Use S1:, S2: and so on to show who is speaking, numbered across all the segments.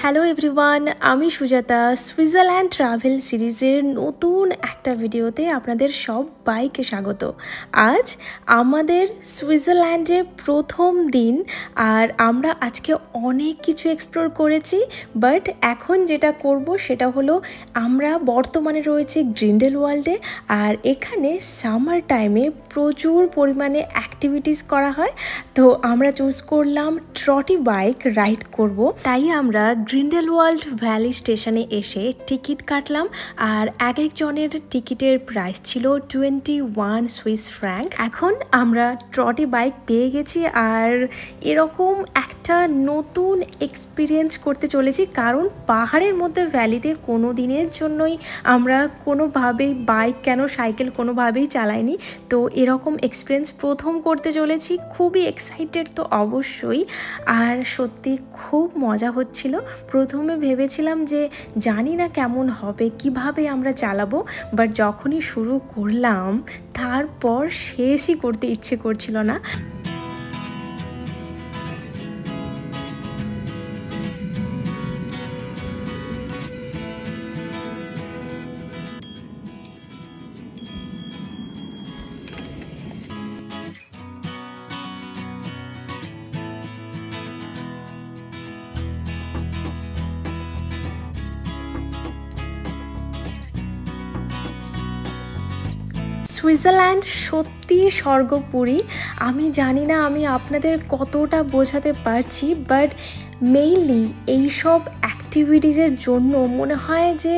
S1: Hello everyone, আমি Sujata. Switzerland travel সিরিজের নতুন একটা ভিডিওতে আপনাদের সবাইকে স্বাগত। আজ আমাদের সুইজারল্যান্ডে প্রথম দিন, আর আমরা আজকে অনেক কিছু এক্সপ্লোর করেছি। বাট এখন যেটা করব সেটা হলো, আমরা বর্তমানে রয়েছে গ্রিন্ডেলওয়াল্ডে, আর এখানে সামার টাইমে প্রচুর পরিমাণে অ্যাক্টিভিটিস করা হয়। তো আমরা চুজ করলাম ট্রটি বাইক রাইড করব। তাই আমরা গ্রিন্ডেলওয়াল্ড ভ্যালি স্টেশনে এসে টিকিট কাটলাম, আর এক একজনের টিকিটের প্রাইস ছিল 21 সুইস ফ্র্যাঙ্ক। এখন আমরা ট্রটি বাইক পেয়ে গেছি, আর এরকম একটা নতুন এক্সপিরিয়েন্স করতে চলেছি, কারণ পাহাড়ের মধ্যে ভ্যালিতে কোনো দিনের জন্যই আমরা কোনোভাবেই বাইক কেন সাইকেল কোনোভাবেই চালাইনি। তো এরকম এক্সপিরিয়েন্স প্রথম করতে চলেছি, খুবই এক্সাইটেড তো অবশ্যই। আর সত্যি খুব মজা হচ্ছিল। প্রথমে ভেবেছিলাম যে জানি না কেমন হবে, কিভাবে আমরা চালাবো, বাট যখনই শুরু করলাম তারপর শেষই করতে ইচ্ছে করছিল না। সুইজারল্যান্ড সত্যি স্বর্গপুরী। আমি জানি না আমি আপনাদের কতটা বোঝাতে পারছি, বাট মেইনলি এইসব অ্যাক্টিভিটিসের জন্য মনে হয় যে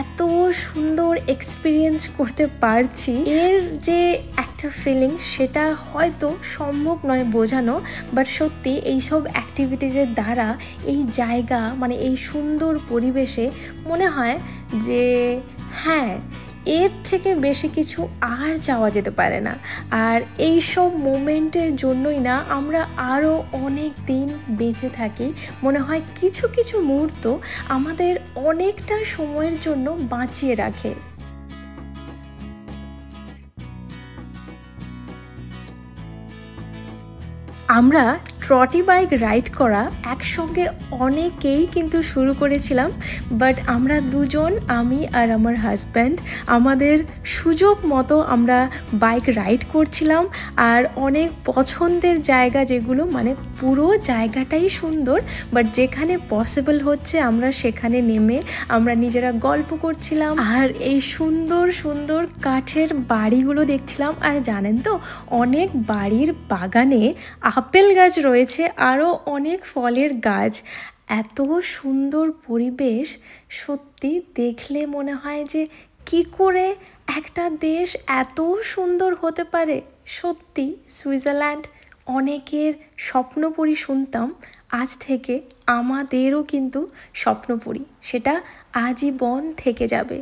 S1: এত সুন্দর এক্সপিরিয়েন্স করতে পারছি। এর যে একটা ফিলিংস সেটা হয়তো সম্ভব নয় বোঝানো, বাট সত্যি এইসব অ্যাক্টিভিটিসের দ্বারা এই জায়গা মানে এই সুন্দর পরিবেশে মনে হয় যে হ্যাঁ, এর থেকে বেশি কিছু আর চাওয়া যেতে পারে না। আর এই সব মোমেন্টের জন্যই না আমরা আরও অনেক দিন বেঁচে থাকি। মনে হয় কিছু কিছু মুহূর্ত আমাদের অনেকটা সময়ের জন্য বাঁচিয়ে রাখে। আমরা ট্রটি বাইক রাইড করা একসঙ্গে অনেকেই কিন্তু শুরু করেছিলাম, বাট আমরা দুজন, আমি আর আমার হাজব্যান্ড, আমাদের সুযোগ মতো আমরা বাইক রাইড করছিলাম। আর অনেক পছন্দের জায়গা যেগুলো মানে পুরো জায়গাটাই সুন্দর, বাট যেখানে পসিবল হচ্ছে আমরা সেখানে নেমে আমরা নিজেরা গল্প করছিলাম, আর এই সুন্দর সুন্দর কাঠের বাড়িগুলো দেখছিলাম। আর জানেন তো, অনেক বাড়ির বাগানে আপেল গাছ রয়েছে, আরও অনেক ফলের গাছ। এত সুন্দর পরিবেশ, সত্যি দেখলে মনে হয় যে কি করে একটা দেশ এত সুন্দর হতে পারে। সত্যি সুইজারল্যান্ড অনেকের স্বপ্নপুরী শুনতাম, আজ থেকে আমাদেরও কিন্তু স্বপ্নপুরী, সেটা আজীবন থেকে যাবে।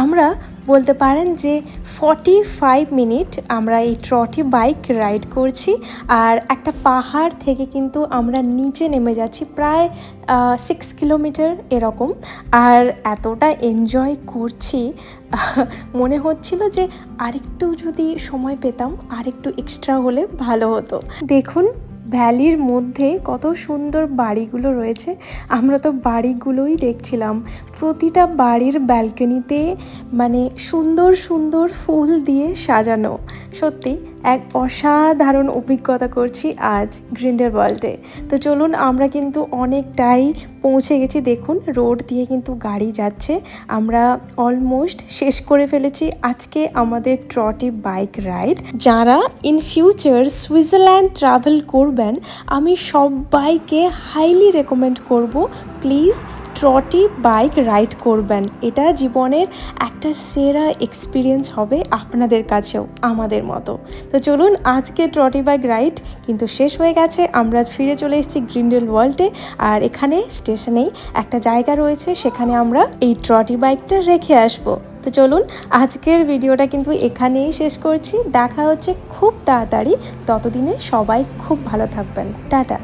S1: আমরা বলতে পারেন যে 45 মিনিট আমরা এই ট্রটি বাইক রাইড করছি, আর একটা পাহাড় থেকে কিন্তু আমরা নিচে নেমে যাচ্ছি প্রায় 6 কিলোমিটার এরকম। আর এতটা এনজয় করছি, মনে হচ্ছিল যে আরেকটু যদি সময় পেতাম, আরেকটু এক্সট্রা হলে ভালো হতো। দেখুন ভ্যালির মধ্যে কত সুন্দর বাড়িগুলো রয়েছে। আমরা তো বাড়িগুলোই দেখছিলাম, প্রতিটা বাড়ির ব্যালকনিতে মানে সুন্দর সুন্দর ফুল দিয়ে সাজানো। সত্যি এক অসাধারণ অভিজ্ঞতা করছি আজ গ্রিন্ডেলওয়াল্ডে। তো চলুন, আমরা কিন্তু অনেকটাই পৌঁছে গেছি। দেখুন রোড দিয়ে কিন্তু গাড়ি যাচ্ছে। আমরা অলমোস্ট শেষ করে ফেলেছি আজকে আমাদের ট্রটি বাইক রাইড। যারা ইন ফিউচার সুইজারল্যান্ড ট্রাভেল করবেন, আমি সবাইকে হাইলি রেকমেন্ড করব, প্লিজ ট্রটি বাইক রাইড করবেন। এটা জীবনের একটা সেরা এক্সপিরিয়েন্স হবে আপনাদের কাছেও আমাদের মতো। তো চলুন, আজকে ট্রটি বাইক রাইড কিন্তু শেষ হয়ে গেছে। আমরা ফিরে চলে এসেছি গ্রিন্ডেলওয়াল্ডে, আর এখানে স্টেশনেই একটা জায়গা রয়েছে, সেখানে আমরা এই ট্রটি বাইকটা রেখে আসবো। তো চলুন আজকের ভিডিওটা কিন্তু এখানেই শেষ করছি। দেখা হচ্ছে খুব তাড়াতাড়ি, ততদিনে সবাই খুব ভালো থাকবেন। টাটা।